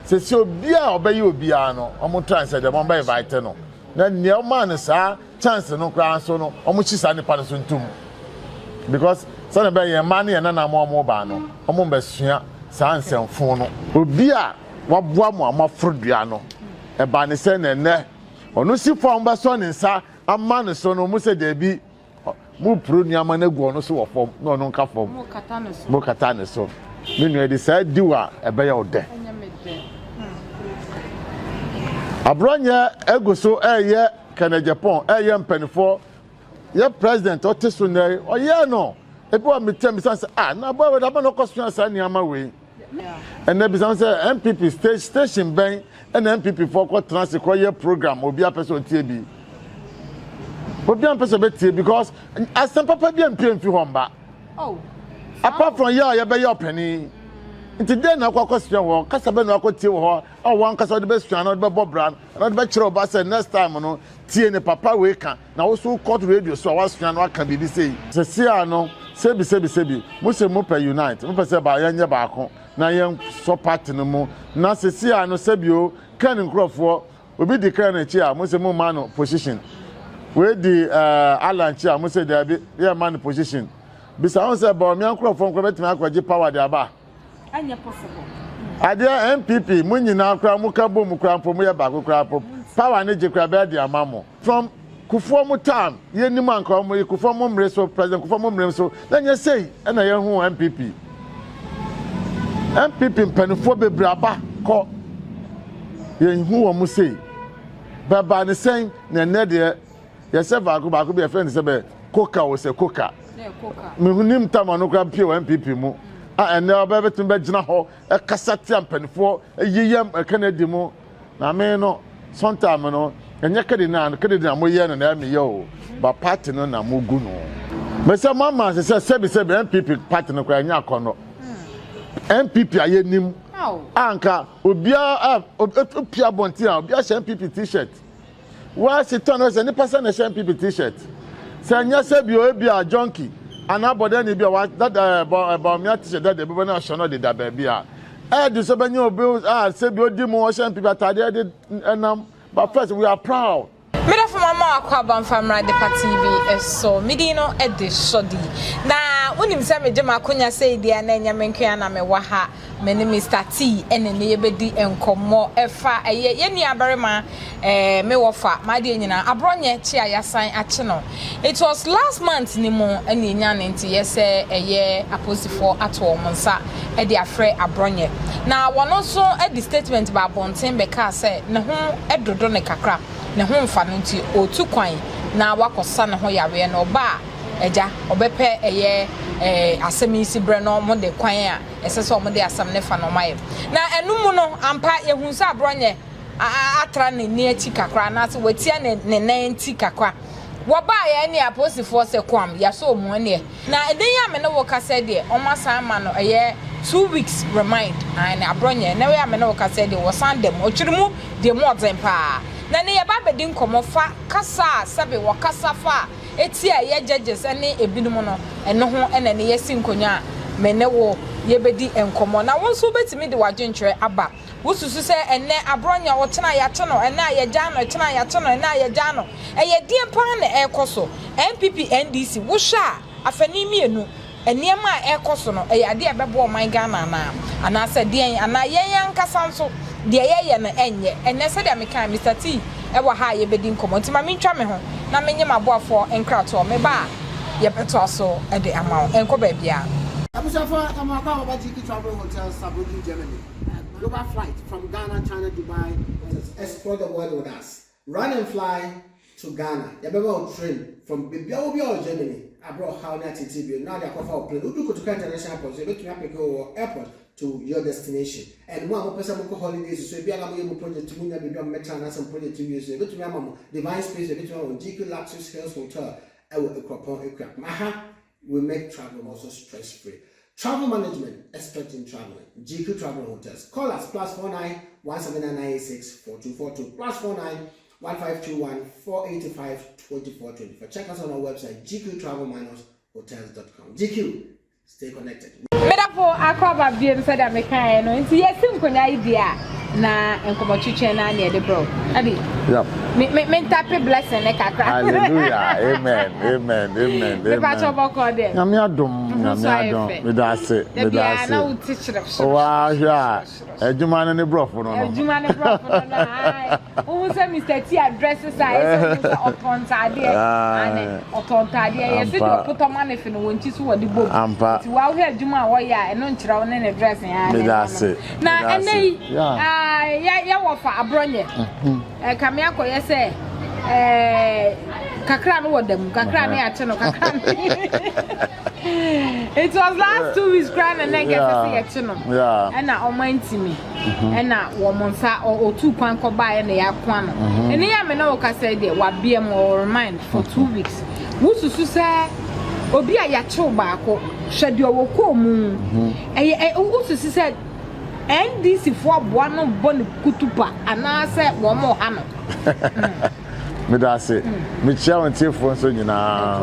Se si obia obeyi obia no omo transfer dem omo invite no na ne man sa chance no kra so no omo chisa ne pa so ntum because so be ye man ye na na mo ba no omo besua sa ansemfo no obia waboa mo amafrodua no e ba ne se ne ne ono si fo mba so ne nsa amma ne so no mo se de bi mo pro nuama na gu ono so wo fom no no nka fom mo kata ne so menu e de sa diwa e be ye ode Abronye eguso eye Agyapong eye mpanifo ye president otiso na oye no ebi wa metem say na boy we da ba no koso asa niama we and be say MPP station ben and MPP for ko transit ko ye program obi a person tie bi obi a person be tie because asem papa bi MP mfi homba apart from ye be your penny nti den na kwakọ sua ho kasa be na akotie ho o wan kasa de be sua na de be bobran na de be kire oba say next time no tie ne papa we kan na wo so court radio so wa sua na aka bibi sei se sia no sebi mo se mo pe unite mo pe se ba ye nye ba ko na ye so party no mo na se sia no sebi o kan nkrofo obi di kan na chi a mo se mo man no position we di Alan chi a mo se de be ye man position bisa on se ba mi nkrofo nkrofo betimi akwaje power de aba anya possible adia MPP munyina akra muka bom kra mpo mu ye ba kokra pop power ne je kra be de amamo from kufuo mu time ye nim anka mu kufuo mu mre so president kufuo mu mre so na nya sei na ye hu MPP mpanifo bebraba ko ye hu wo mu sei baba ne sen na ne de ye se ba ko be friend se be koka wo se koka me hunim time no kra pie MPP mu and now baby to be ho a cassette mpanifo yeyam Kennedy mu na me no sometime no enya kedi na mo ye no na me yo ba party no na mo gu no me say mama say sebi MPP party no kwa enya akono MPP ayenim anka obia opia bontia obia she MPP t-shirt wa se ton no se ni person na she MPP t-shirt se enya sebi o bia junkie anabode ni bia that about me t-shirt that the people na show no de da ba bia do so benye obi sebi odi mu o she MPP atade de enam. But first, we are proud. Meda for mama akwaba mfamra de pa TV so midino e de sodi na unim se me jema akonya sei dia na enya menkua na me wa ha me ne Mr T ene ne yebedi enkomo efa eye ye nua barema me wo fa ma de nyina Abronye chi ayasan ache no. It was last month ni mo ene nya ne nti yese eye aposifo ato monsa e de afre Abronye na wono so e di statement ba bonten be ka say ne ho edodo ne kakra ne ho mfa no nti otu kwan na wakosa ne ho yare no ba eja obepe eye asemisi bre no mo de kwan a esese mo de asam ne fa no maye na enumu no ampa yehunsa Abronye atra ne ne ati kakra na se watia ne nan ti kakra wo ba ya ne aposifo se kwam ya so mu ne na eden ya me ne wo kasa de o masa ma no eye 2 weeks remind and Abronye na we ya me ne wo kasa de wo san dem o chirimu de mo odempa na ne yaba bedi nkomo fa kasa sabe wo kasa fa eti a ye judges ene ebinum no eno ho ene ne yesi nkonya mene wo ye bedi enkomo na won so betimi de wadwentre aba wosusu se ene Abronye wo tena ya che no ene aye gya no tena ya che no ene aye gya no eye die pa na ekoso MPP NDC wo hwa afani mienu eniema ekoso no eye ade ebebo oman Ghana na ana se die ana ye yankasa nso de ye na enye ene se de meka Mr T e wa ha ye bedi nkomo nti ma mentwa me ho na menye maboafo enkrato me ba ye beto so e de amawo enko ba bia Abusafa amaka obajiki travel hotel Abronye Germany. Global flight from Ghana, China, Dubai. Explore the world with us. Run and fly to Ghana. You better train from Bibia Germany. I brought how na TTB. Now they are for plane. You go to international airport. You go to airport to your destination. And one more person go holidays. So if you are going to project to Munya, be metro and some project to use. You go to Mama Divine Space. You go to GQ Luxury Hills Hotel. Maha will make travel also stress-free. Travel management, expert in traveling. GQ Travel Hotels. Call us +49 17996 4242 +49 1521 485 2424. Check us on our website gqtravel-hotels.com. GQ, stay connected. Medapo akwaba biem said American no nti yesim konya idea na enkomochiche na na de bro adi yep me tape blessing e kakra hallelujah amen me ba cho boko de nyame adom me da ase na uti chirep wa hwa adwuma no ne brofo no adwuma ne brofo no na o say Mr. T addresses say otontade ane otontade yes de opotoma ne fe no wonchi so wode bob ti wa hwa adwuma wo ya eno nchira wo ne dress ya me da ase na ene ya wo fa Abronye kame akoye say kakra no wodam kakra ne ache no kakra it was last 2 weeks grand and then get to see no and na o mantimi and na wo monsa o two kwan ko ba na ya kwa no ene ya me na wo ka say there wa bia mo remind for 2 weeks wo susu say obi a ya chew ba ko hwede wo ko mu wo susu say NDC for aboa no bon kutupa ana say wo mo ha no me da say me chia won tie fo so nyina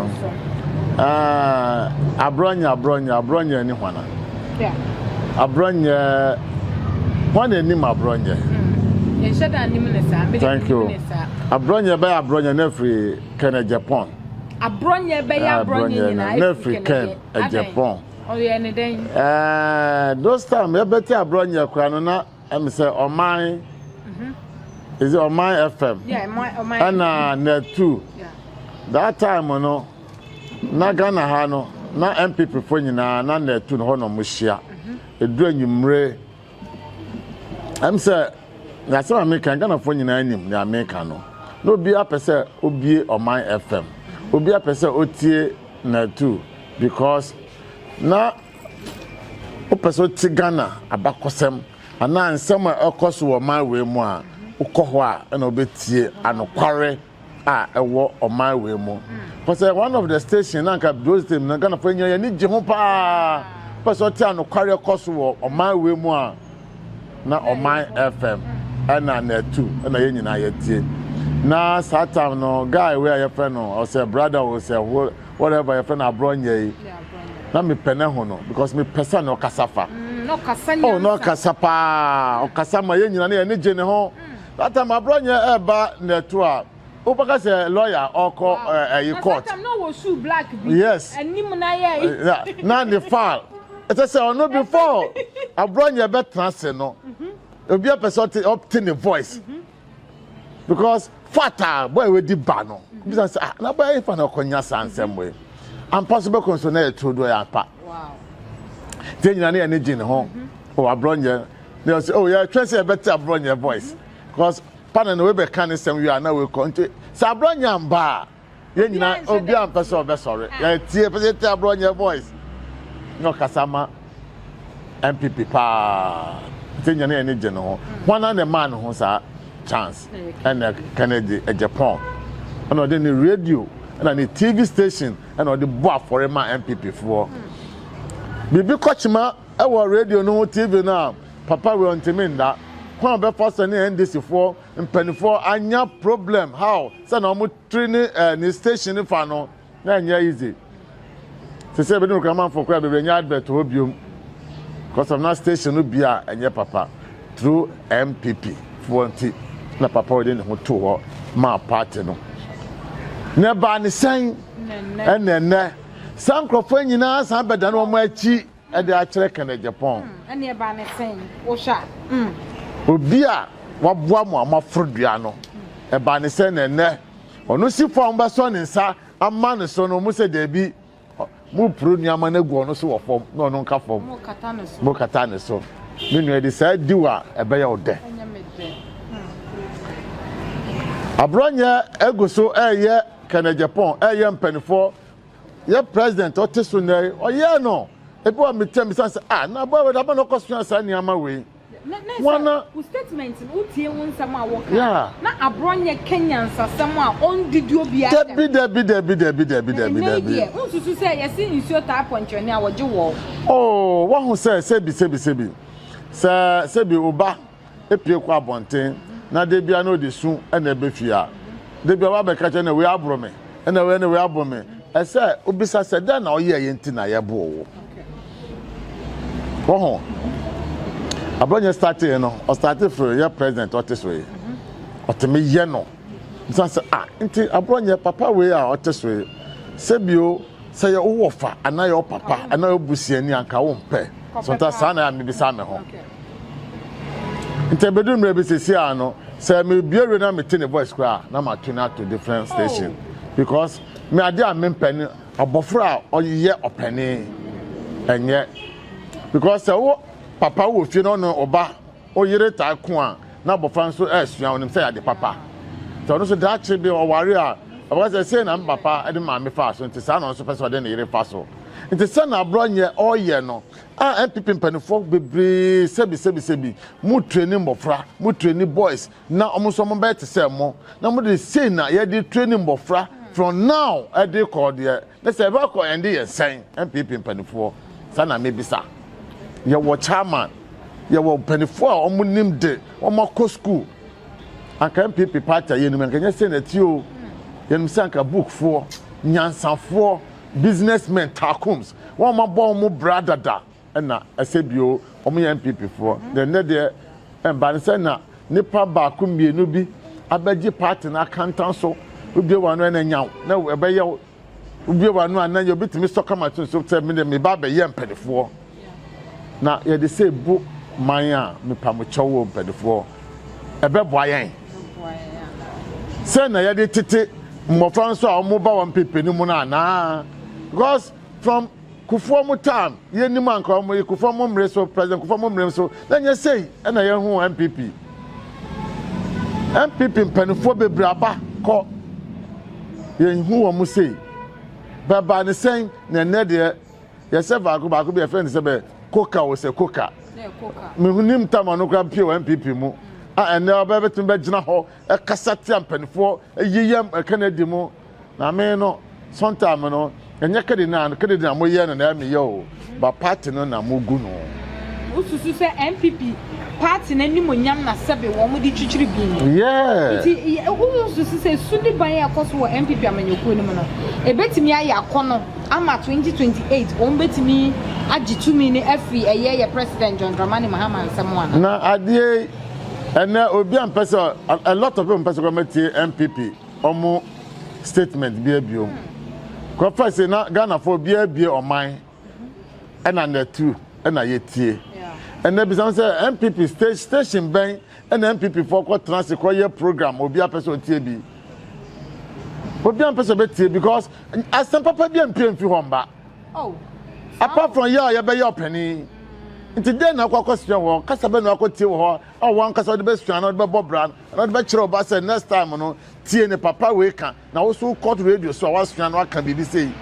Abronye ni hwana yeah Abronye hwana ni Abronye ye sheda ni me sa me thank you Abronye na free Agyapong Abronye be ya Abronye na free Agyapong oh yeah ni den those time e beti Abronye kura no na em say oman is it Oman FM yeah Oman and net 2 yeah that time no na Ghana ha no na MPP fo nyina na net 2 no ho no mo hia edura nyumre am say na say America Ghana fo nyina anim na America no obi apese obie Oman FM obi apese otie net 2 because na opese otie Ghana abakosem ana nsem akoso Oman we mu a ukoho a na obetie anokware a ewo Oman we mu because one of the station na nka those them na Ghana for nya ni je ho pa person tie anokware koso wo Oman we mu a na Oman FM na net 2 na ye nyina ye tie na satam no guy where your friend no or say brother or say whatever your friend Abronye na me pene ho no because me person no kasafa no kasanya oh no kasapa o kasama ye nyina na ye ne je ne ho that time Abronye eba net 2 a Upaka say lawyer or call a court. No was shoe black. Yes. And Nimuna now the file. It is no before. Abronye bet transfer no. It'll be a person to obtain a voice. Because fata boy we di bano. Because na boy if na konya san same way. Impossible consonant to do ya pa. Wow. Then you na energy ne ho. Oh Abronye. They say oh yeah, try say better Abronye voice. Because pana no we be kan sem we are na we konti sa Abronye amba ye nyina obi am pese obe sorry ya tie pese tie Abronye voice no kasama MPP pa tenya na ene je no wana na man ho sa chance and Kennedy Agyapong and on the radio and the TV station and on the board for a MPP for bibi kochima e wo radio no TV na papa we on teminda Kwa be first any NDC for mpanifo anya problem how say na omo training ni station fa no na anya easy say be no kama for kwa be nya advert obiom because of na station no bia anya papa through MPP for nti na papa we dey ho to ho ma party no ne ba ni sen enne sankrofo nyina san beda no omo achi e dey a kire Agyapong enne ba ni sen wo sha obi a waboa mo amafrodua no e ba ne se nene onu si fom ba so ne nsa ama ne so no mu se da bi mu produa ma na gu onu so wo fom na onu nka fom mo kata ne so me nu e de sa diwa e be ya ode Abronye eguso eye Agyapong eye mpanifo ye president otiso nei oye no e bo metem say na bo we da ba no question sa ni ama we Wana statement utie won sama woka na Abronye Kenyan sasama on didio bia debi unsusu say yesi insio ta ponchoni a woje wo oh wa hu say sebi sebi oba epie kwa bonten na de bia no de su na ebefia de bia wa be ka che na we abrome na we abome e say obisa say na oye ye nti na ye bo wo ho Abronye started, you know, or started for your president or this way. Or to me, you know. So say, into Abronye papa way or this way. Sebio say your offer, and now your papa, and now your bussy and yanka won't pay. Sometimes I may be some home. Into bedroom maybe say, no, say me be a rena meeting a voice cry, now my tune out to different station. Because me idea mean penny, a buffer or ye or penny, and yet because papa will feel no oba or ye taquan, now buffer so as you on say the papa. So no that should be a warrior. I was saying I'm papa, I didn't mind me fast, and to son on super so then you fast. It is son Abronye all year no. And people penny folk be sebi. Mu training bofra, mu training boys. Now almost someone better say more. Now what they say now, yeah, they training bofra from now. I dey call there. Let's say about and they saying and people penny folk. Sana maybe sa. You were chairman. You were penny folk. Omu name day. Omu co school. And can people party? You know, can you send it to you? You say a book for nyansan for businessmen takums. One my born mo brother da. And na SBO omo MPP for. Then there and by say na nipa ba ku mienu bi abeji party na kantan so. Ubi wanu na nyaw. Na ebe ye ubi wanu anan you bitimi soccer match so tell me me ba be ye mpedefo. Na ye dey say bu man a me pamocho wo mpedefo. Ebe boayen. Say na ye dey tete mmofra nso a omo ba wan pepe ni mu na because from Kufuomu time ye ni man ko omo Kufuomu mre so president Kufuomu mre so then you say na ye hu MPP mpanifo bebraba ko ye hu wo mu say baba ne sen na ne de ye se ba ko be friend se be koka o se koka me hunim time no kra pie MPP mu and now be betum be gina ho e kasate mpanifo yiyam Kennedy mu na me no sometime no enye kedi na mo ye na me yo ba party no na mo gu no ususu se MPP party na ni mo nyam na sebe wo mo di twitwiri bi yeah ti ususu se sudi ban yakoso wo MPP amanyoko ni mo no ebetimi aye akono ama 2028 o betimi agitumi ni afi eye president John Dramani Mahama Nsamwana na ade and obi am person a lot of people person committee MPP omo statement bi abio ko first na Ghana for bi oman and na two and na yetie and there be some say MPP station ben and MPP for ko transit ko year program obi a person tie bi obi am person be tie because as some papa bi MP fi homba apart from you be your penny Inti den na kwa question wo kasa be na akotie wo ho o wan kasa de be sua na de be bobran na de be kire oba say next time no tie ne papa we kan na wo so court radio so wa sua na aka bibi say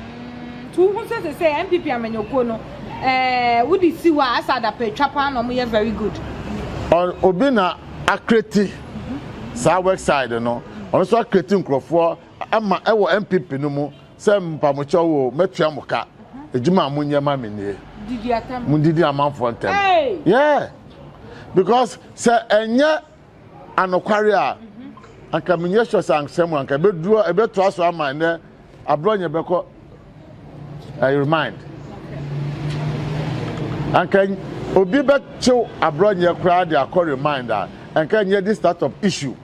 tu hu say MPP amanyoko no wo di si wa asada pe twapa na mo ye very good obi na akreti sa website no on so akreti nkrofo ama e wo MPP no mu say mpamocho wo metua moka ejuma amunye ma menie Mundidi amanfo ntem. Yeah. Because say enye anokware a anka menye sure say ansem anka beduro ebeto aso ama ne Abronye beko I remind. Anka obi becho Abronye kra dey akọ reminder anka nye this start of issue.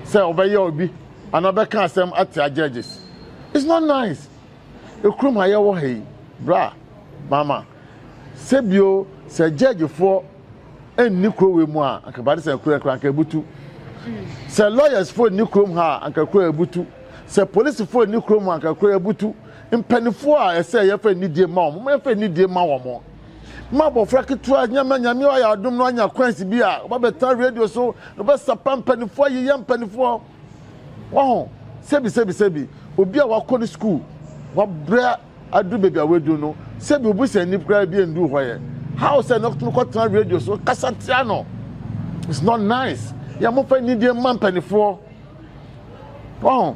Say obeye obi anobe kan asem at judges. It's not nice. Ekrum aye wo hey bra mama Sebio se judge for enni krowe mu a akabade se kura butu se lawyers for enni krom ha akakura butu se police for enni krom akakura butu mpanifo a ese ye fa enni die ma o mo fa enni die ma wo mo ma bo frakitu nyame o ya adom no anya kwansi bi a ba beta radio so no be sapa mpanifo ye mpanifo wo sebi obi a wakọ school wa bra adu baby awedu no sebi obusa ni kra bi endu hoye how say not to cut radio so kasatiano it's not nice ya mo fa ni die man panifo oh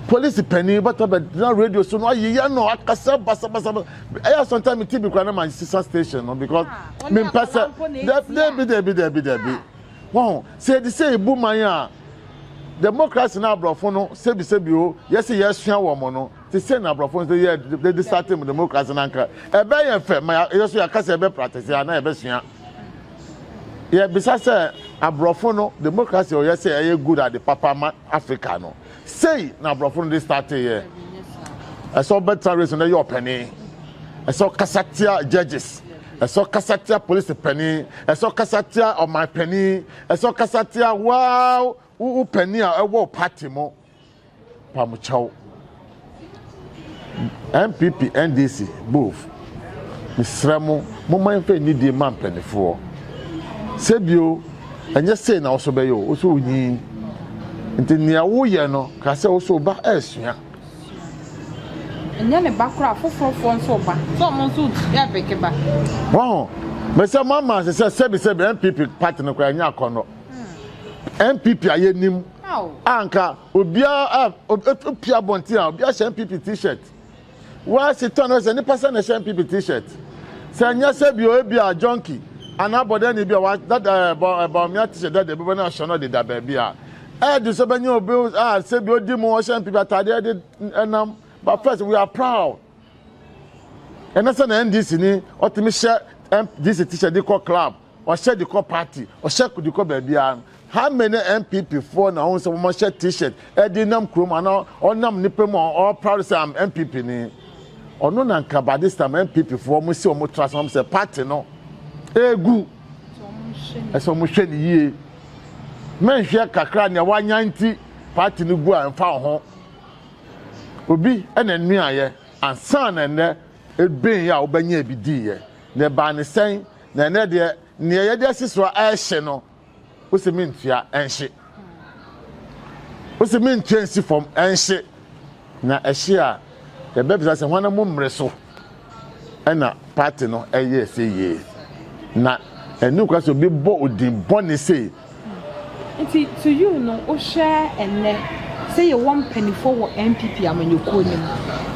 police penny but na radio so no ye no akasa basa I sometimes TV kra na my sister station no because me pesa there be wow say the say bu man a democracy na abrofo no sebi o yes sua wo mo no ti say na abrofo say they start with democracy na nka ebe ye fe ma yeso ya kasa ebe practice ya na ebe sua Yeah, besides abrofo no democracy or yes say good at the papa Africa no. Say na abrofo no dey start here. I saw better reason that you penny. I saw Kasatia judges. I saw Kasatia police penny. I saw Kasatia of my penny. I saw Kasatia wow who penny a war party mo. Pamuchao. MPP NDC both. Misremo mo man fe need the man penny for. Sebio and just say na also be yo also uni. Nti nia wo ye no ka se also ba esua. Enya ne bakura fofofo nso ba. So mo nso ya beke ba. Wow. Me say mama say sebi MPP party no kwa nya akono. MPP ayenim. Anka obia opia bonti a obia MPP t-shirt. Wa sit on say ni person na MPP t-shirt. Say nya sebi o bia junkie. Anabode ni bia that about me t-shirt that the people na shono de da ba bia. Do so benye obi sebi odi mo MPP atade de enam. But first, we are proud. And that's an NDC ni ultimate share this teacher they call club or share the call party or share the call baby. How many MPP for now on some share t-shirt? Edinam Krum and all nam nipemo all proud to say I'm MPP ni. Or no nanka by this time MPP for me see omo trust am say party no. Egu. So mo hwe ni yie. Men hwe kakra ne wanyanti party no gu an fa ho. Obi ena nua ye ansan na ne eben ya obanya bidi ye ne ba ne sen na ne de ne ye de siso a hye no osimintua enhye osimintua nsi fom enhye na ehye a ye bebisa se hwana mo mre so ena party no eye se ye na enu kwa so bi bo odin bone se nti to you no o share enne say you want penny for what MPP amanyoko nim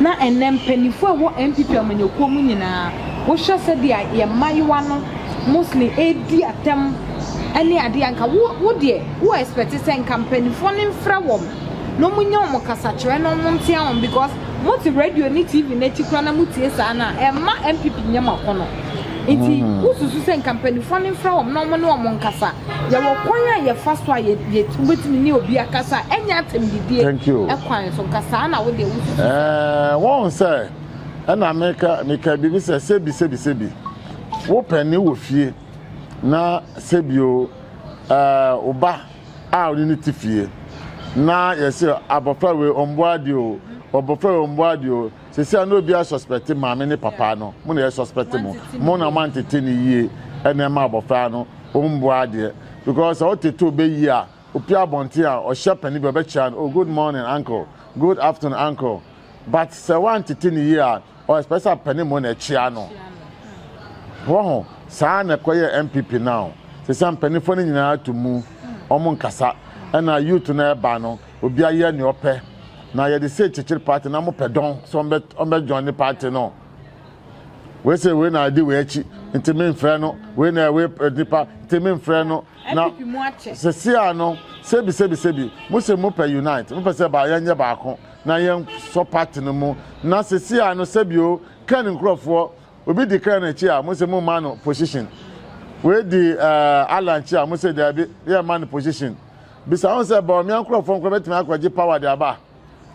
na enem penny for what MPP amanyoko mu nyina wo hwe se dia ye mayiwa no mostly edi atem ani ade anka wo de wo expect say campaign for nim fra wom no munya mo kasa kire no monte am because multi radio ni TV na tikra na mutie sa na emma MPP nyama kono enti ususu se campaign for nim fra wom no mo no mo nkasa ye wo kwan ye fa so ye tubetimi ni obi akasa enya atem didie e kwan so nkasa na wo de ususu won say na America bi say sebi wo penny wo fie na sebio oba a oni tifie na yesi abofra we omboade o obofra omboade o sesi na obi a suspect maame ne papa no mo na suspect mo na man tete ni yie ena ma abofra no omboade because o tete obeyi a opi abonte a o shepani be be chan oh good morning uncle good afternoon uncle but se wan tete ni yie a o special penny mo na chia no wo saa na koye MPP now se sam penifo ni nyina to mu omo nkasa na youth na eba no obi aye ne ope na ye de say chichiri party na mo pedon so ombe join the party no we say we na di we achi ntimi mfre no we na we nipa ntimi mfre no na se sia no sebi mo se mo pe unite mo pe se ba ye nye ba ko na ye so party no mu na se sia no sebi o kan nkrofo obi declare na chi a mo se mo man position we di Alan chi a mo se there be man position bisa on say ba mi ankro fon ko betimi akwaje power de aba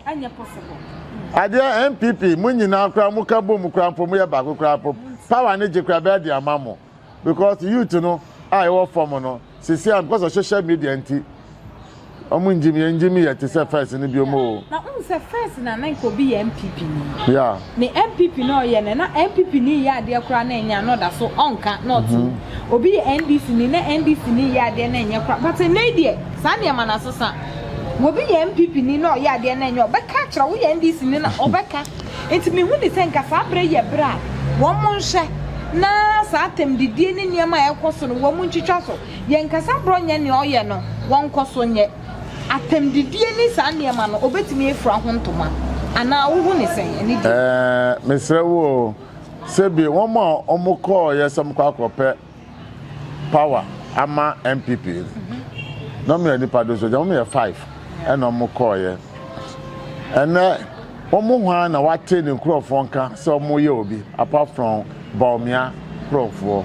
anya possible ade MPP mo nyina akra mo ka bom kra mpo mo ye ba kra pop power ne je kra be de amamo because youth no I work for mo no sisi am because of social media anti omo njimi ya te say first ni bi omo na on say first na ko bi MPP ni yeah ni MPP no ye na MPP ni ya ade kra na enya no da so onka not obi NDC ni na NDC ni ya ade na enya kra but na die sa ne ma na sesa obi MPP ni no ya ade na enya obeka kra wo NDC ni na obeka enti me hu ni say nka sa bre ye bra wo mo nhye na sa atem didie ni niam a ekoso no wo mo ntwitwa so ye nka sa Abronye ni oye no won koso nye atem didie ni sa niam no obetimi efura ho ntoma ana wo hu ni sen eni di mesre wo sebi won ma omoko ye sam kwa akrope power ama MPP no me ni pado so me 5 and omoko ye ene omo hwa na wate ni nkrofo nka so omo ye obi apart from Baumia Profo.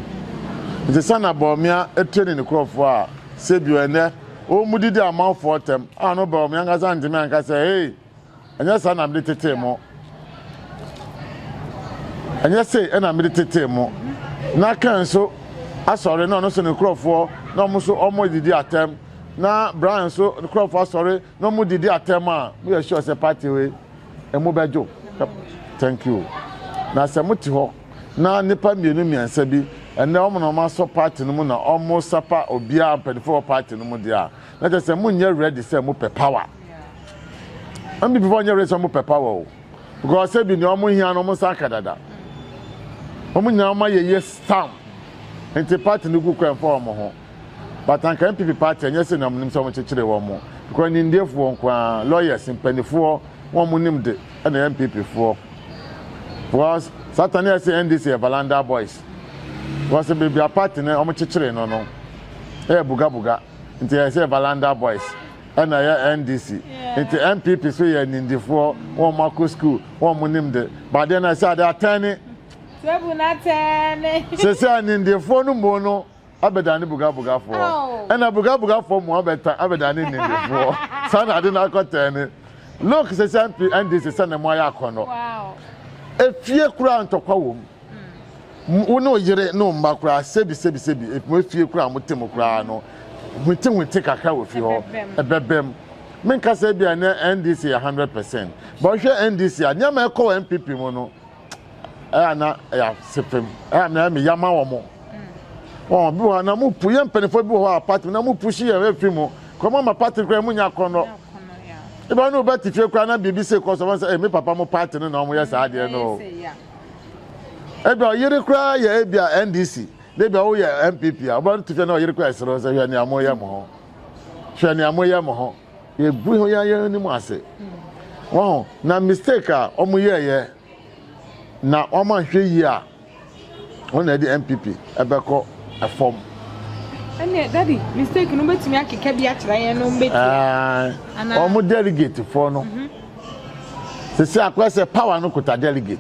the son of Bomia a training the crop for Sabu and there. Oh, Mudi a mouth for them. I know Bomia as an demand can say, hey, and yes, I'm little more. And yes, say, and I'm little more. Now, can so I saw the no so the crop for no more so almost the attempt. Now, Brian, so the crop for sorry, no more the attempt. We are sure it's a party way. A mobile joke. Thank you. Now, Samuti, now Nipa Mianumi and Sebi, and now I'm so party no more, almost supper or beer and 24 party no more. Let us say, Moon, you're ready to say, Mupe power. And before you're ready to Mupe power, because I said, no more here, no more Sakada. Now, my yes, stamp. And the party no good crime for more. But I can't be party, and yes, and I'm so much to one more. Because in the for lawyers in penny for 1 million and the MPP for. Was Saturday NDC Valanda boys. Was a baby a partner on my children no. Hey Buga. Until I say Valanda boys. And I NDC. Into MPP so in the 4 1 Marco school 1 million. But then I said attorney. Say in the 4 no mono. Abedani Buga for. And a Buga for more better Abedani in the 4. Son I did not got any. Look, says NDC send a Moya Kono. Wow. If you crown to Kawum, no, you're no macra, sebi. If we feel crown with Timocrano, we think we take a cow with you, a bebem. Minka said, be an NDC 100%. But here NDC, I never call MPP mono. Anna, Sipim, I'm Yamamomo. Oh, Namu Puyam Penifo apartment, Namu Pushi and Fimo. Come on, my party, Gramunia Cono. If I know better if you can't BBC because I want to say, me papa mo party no mo yes I know. Ebe you cry ya ebia NDC. They be o ya MPP. About to know you cry so say ya ni amoya mo. Hwe ni amoya mo ho. Ye bu ho ya ni mo ase. Wow, na mistake a omo ye na omo hwe yi a ona di MPP ebeko a form. Daddy, mistake no betimi akeka bi akira no mbeti. Omo delegate for no. Se se akwese power no kota delegate.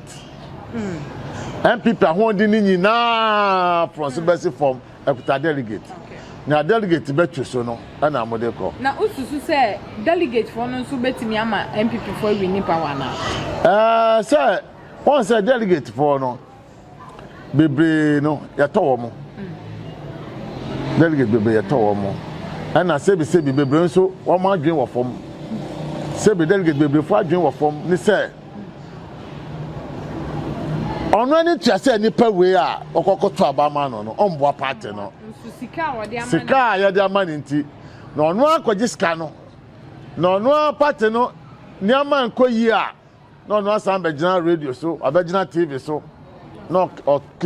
MPP ahondi ni nyina from Sebesi form ekota delegate. Na delegate betu so no na amode ko. Na ususu se delegate for no so betimi ama MPP for win power na. Say once a delegate for no bebre no ya to mo. Delegate bebe ya to mo ana sebi bebe nso o ma adwen wo fom sebi delegate bebe fo adwen wo fom ni se ono ani tia se nipa we a okokoto abama no omboa party no sika ya de amani nti na ono akwaji sika no na ono party no ni ama nkoyi a na ono asan begina radio so abegina TV so no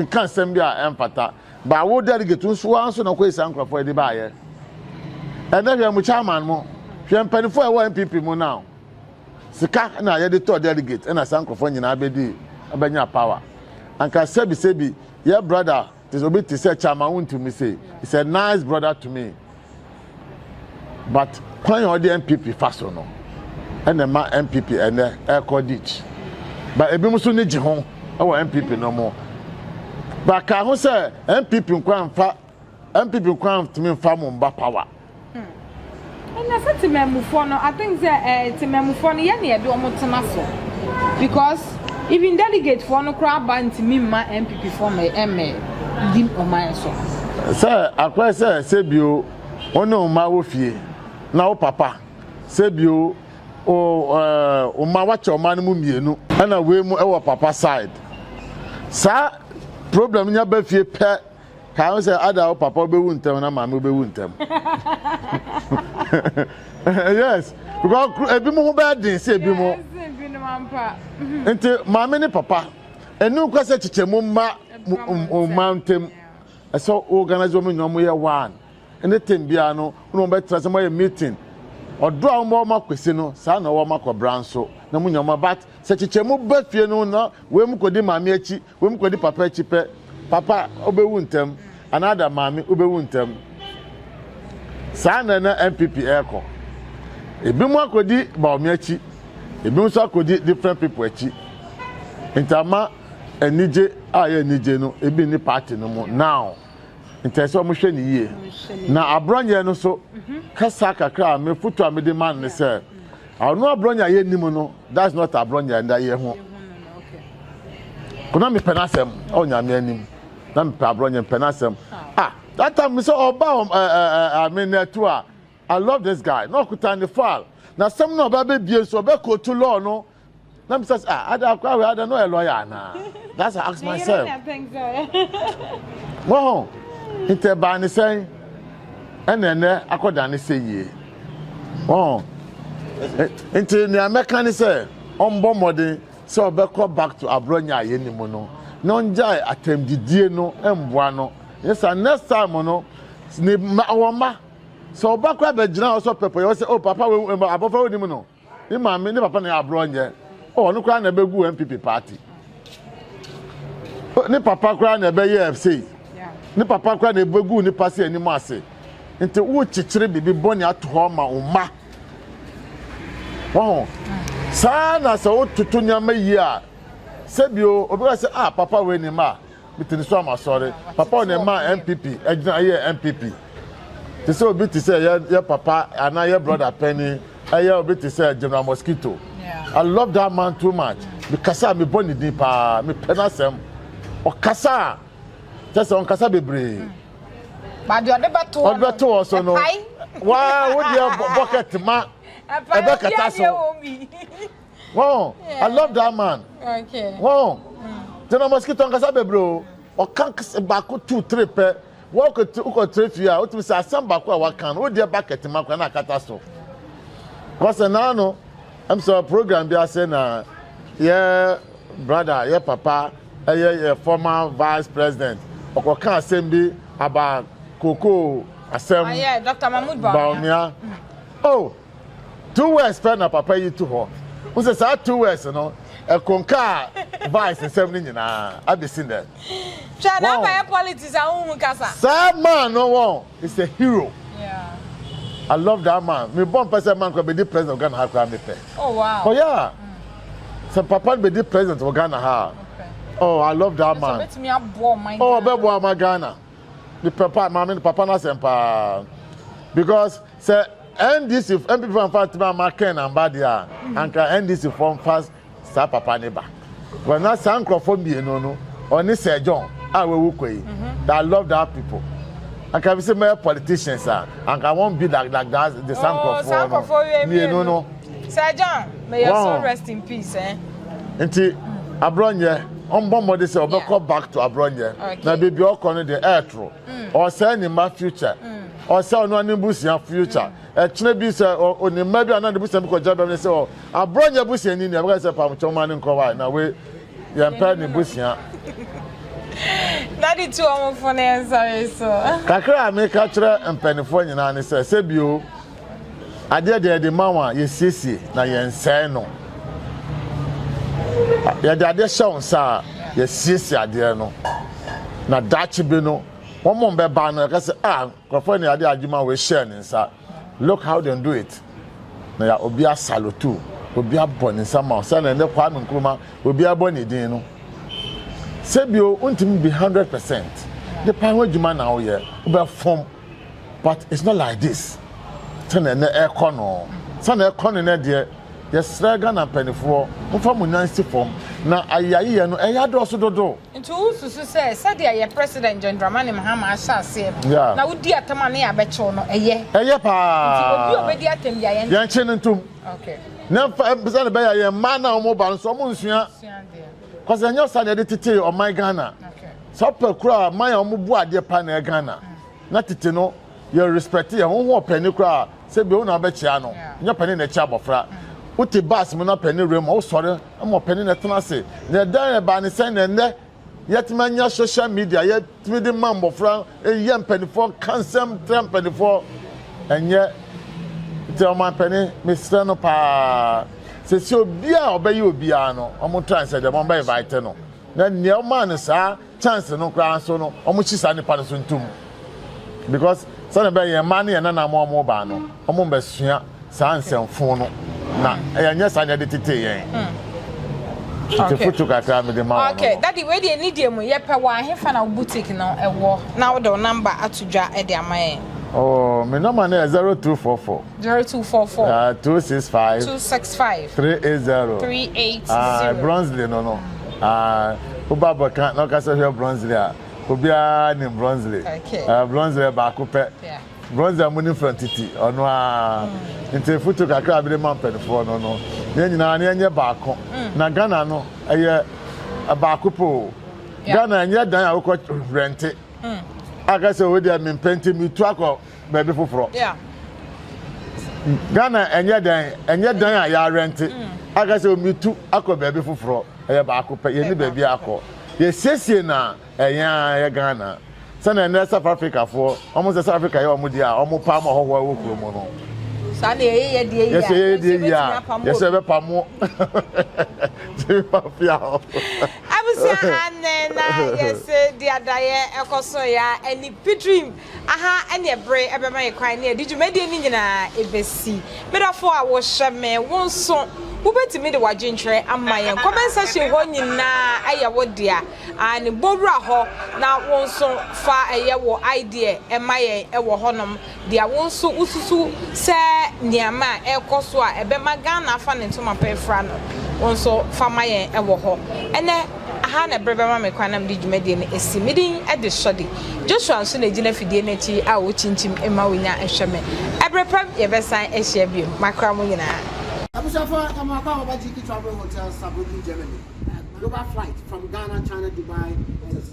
kan sembi a empata ba wo delegate nso anso na ko isa nkrofo de ba ye and then we chairman mo hwe mpanifo e wo MPP mo now sika na ye de to delegate na san nkrofo nyina abedi abanya power anka sebi your brother is obi to say chairman to me say he's a nice brother to me but when you the MPP faso no and the MPP and the call ditch but ebi mo so ne gi ho e wo MPP no mo. But I who say MPP nkwan to me fa mo mba power. And I said to me no I think say to me no ye na e do omo tena so because even delegate for no crowd band me ma MPP for me dim o my so. Say akwa say bio ono ma wo fie na wo papa say bio o ma wa che o ma no mu mienu na we mu e wo papa side. Sa problem nya ba fie pe ka say ada o papa be wu ntem na mama be wu ntem. Yes, because ebi mo ba din say ebi mo enti mama ni papa enu kwase chichemu ma o mountain so organize mo nyomo ye one ene tembia no no be trase mo ye meeting odo a mo ma kwese no sa na wo makọ branso na mo nyomo but se chichemu ba fie no na we mu kodi mama achi we mu kodi papa achi pe papa obewu ntem another mama obewu ntem sa na MPP eko ebi mu akodi ba omi achi ebi mu so akodi different people achi intama enije aye enije no ebi ni party no mo now Inteso mo hwe ni ye. Na Abronye no so kasa kakra me foto me de man ne say. Ono Abronye ye nim no, that's not Abronye nda ye ho. Kuna me penasem, onya me anim. Na me Abronye penasem. That time me say oba I mean to I love this guy. No kuta the fall. Na some no ba be so be ko to law no. Na me say I don't know a lawyer na. That's I ask myself. Wow. Inte ba ni say enene akoda ni say ye. Wow. Inte ni America ni say ombo modern so be go back to Abronye aye ni mu no. No njai atemdidie no emboa no. Yes, and next time no ni ma so back kwa be gina so pepe you say oh papa we abofa we ni mu no. Ni ma me ni papa na Abronye. Oh no kwa na be gu MPP party. Ni papa kwa na be UFC. Ni papa kwa na be gu ni pase animu ase. Nti wo chichire bibi boni ato ho ma umma. Oh. Sana so otutu nyama yi a sebio obi wa say papa we ni ma bitini so am sorry papa ne ma MPP agina ye MPP to say obi to say your papa and your brother Penny aye obi to say General Mosquito. I love that man too much because I me born in pa me penasem o kasa just on kasa bebre but you beto also no wow what your bucket ma ebe kata so wow I love that man. Okay wow General Mosquito kasa bebre o kan baako 2 3 pe walk to uko 3 fia o tumi say asem baako a wakan o dey bucket ma kwa na kata so cause now no I'm so program bi say na yeah brother yeah papa yeah former vice president okoka asem bi about koko asem yeah Dr. Mahmoud Baumia oh 2 words pen na papa yi to ho who say 2 words no e konka vice asem ni nyina abesin there try na by politics ahun kasa that man no one is a hero. Yeah, I love that man. Me born person man could be the president of Ghana ha kwa me pe. Oh wow. Oh yeah. So papa be the president of Ghana ha. Okay. Oh, I love that man. So bet me abo my. Oh, be bo my Ghana. The papa, mama, papa na sempa. Because say NDC if MPP from Fatima Maken and Badia and NDC from first star papa neba. When na sankrofo bi no oni Sir John I we koi. I love that people. And can we say my politicians and I won't be like that the sankrofo. No. Sir John, may your soul rest in peace, eh? Nti Abronye ombomode say obekọ back to Abronye. Na baby okọ no the airtro. Or say ni ma future. Or say ono ani busia future. E kine bi say oni ma bi ana de busia bi ko jaba be say o Abronye busia ni ni e say pam choma ni nko wa na we ye mpa ni busia. Daddy too am for na sorry so. Kakra me ka kire mpanifo nyina ni say bio ade de mawa ye siesie na ye nsɛn no. Ya de ade show nsa ye siesie ade no. Na dachi bi no won be ba no ka say krofo ni ade agima we share ni nsa. Look how they do it. Na ya obi asalotu, obi abon nsa ma so na ne kwa nkruma, obi abon din no. Sebio untimi be 100%. The pan we juma na wo ye, obi form. But it's not like this. Tena na ekono sana ekono na de yesra Ghana penifo mfa munansi form na ayaye no eya do so dodo nti ususu say dia ye president John Dramani Mahama asase na wudi atama na ya becho no eye pa nti obi obedi atem ya ye yan chene ntum okay na bisa na be ya ye ma na omo ba nso omo nsua cause enyo sa de tete o my Ghana okay so pe kura man ya omo bu ade pa na Ghana na tete no you respect ya ho pani kura se be una be chia no nya pani na chia bofra uti bas mo na pani rem o sore mo pani na tena se na dan ba ne sen ne yetima nya social media yetimi de man bofra ye pani for cancel tram pani for enye te o man pani Mr. no pa se si obi a obayi obi a no o mo transfer de mo ba invite no na ne o man sa chance no kra so no o mo chi sa ne pa so ntum because sana be ye man ye na na mo ba no omo besua sa ansemfo no na ye nya sa nya de tete yen Nti futu kakra me de ma. Okay, daddy we dey need dem ye pe wa he fa na boutique no ewo. Na wo the number atodwa e de amaye. Oh, my number is 0244 0244 265 380. Bronzeley no. Ubaba kan no ka say Bronzeley a. Obia ni Bronzeley. Bronzeley ba ko pe. Yeah. Bronzeley money front titi ono a. Nti futu kakra bi de man penfo no. Ye nyina na enye ba ko. Na Ghana no eye ba ko po. Ghana enye dan a wo ko rent. Aka say we dey me penti me tu akọ baby foforo. Yeah. Ghana enye dan a ya rent. Aka say me tu akọ baby foforo. Eye ba akọ pe ye ni baby akọ. Ye siesie na ya Ghana. Sana na South Africa for almost South Africa ya omo dia omo pa mo hoho wo kuro mo no. Sana ye dia. Yes ye dia. Yes be pamo. Abusia anena yes dia daye ekoso ya ani pitrim aha ane ebre ebema ye kwan na didwumade ni nyina ebesi medafo a wo hyeme wonso wobetimi de wagentwere amayen comment section ho nyina aye wo dia ani bowura ho na wonso fa aye wo idea emayen ewo honom dia wonso ususu se niama ekoso a ebema Ghana fa ne ntoma pefra no wonso fa mayen ewo ho ene aha na brebe ma me kwanam di dwumade ne esi midin e de shodi Joshua nso na gina fidie na chi a wo chinchim ema wonya ehweme ebrepam ye besan ehia biem makra mo nyina Abusafo Kamaka Abajiki Travel Hotel, Sabuki, Germany. Global flight from Ghana, China, Dubai.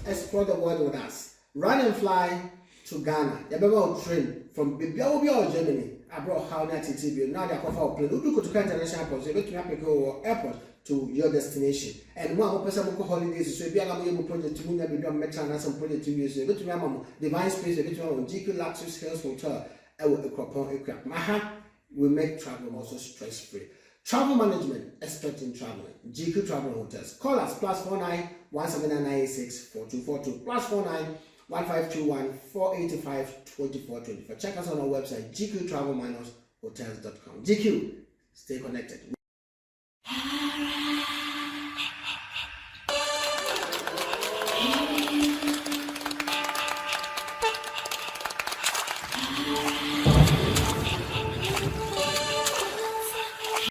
Explore the world with us. Run and fly to Ghana. You better train from Bibia Germany. I brought how that TTB. Now they offer a plane. You go to international airport. You go to airport to your destination. And one person who holidays. So if you have a project to move, maybe a metro and some project to use. You go to my divine space. You go to my GQ Luxury Hills Hotel. I will equip Maha. We make travel also stress-free. Travel management, expert in traveling. GQ Travel Hotels. Call us +49 17996 4242 +49 1521 485 2424. Check us on our website gqtravel-hotels.com. GQ, stay connected.